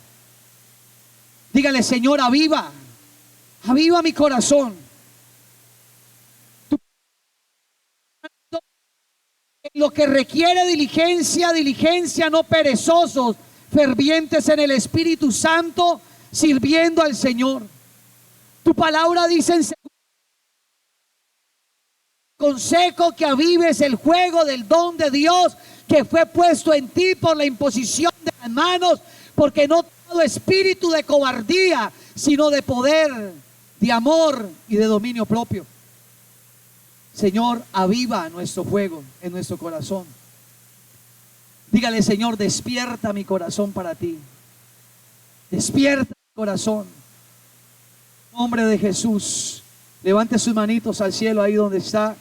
Dígale, Señor, aviva mi corazón. Lo que requiere diligencia, no perezosos, fervientes en el Espíritu Santo, sirviendo al Señor. Tu palabra dice en consejo que avives el fuego del don de Dios que fue puesto en ti por la imposición de las manos, porque no todo espíritu de cobardía, sino de poder, de amor y de dominio propio. Señor, aviva nuestro fuego en nuestro corazón. Dígale, Señor, despierta mi corazón para ti. Despierta mi corazón. En nombre de Jesús, levante sus manitos al cielo ahí donde está.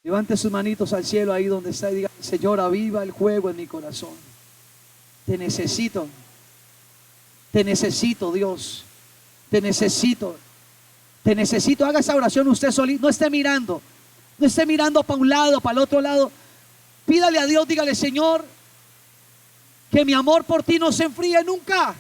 Levante sus manitos al cielo ahí donde está y diga, Señor, aviva el fuego en mi corazón. Te necesito, Dios. Te necesito. Haga esa oración usted solito. No esté mirando para un lado, para el otro lado. Pídale a Dios, dígale, Señor, que mi amor por ti no se enfríe nunca.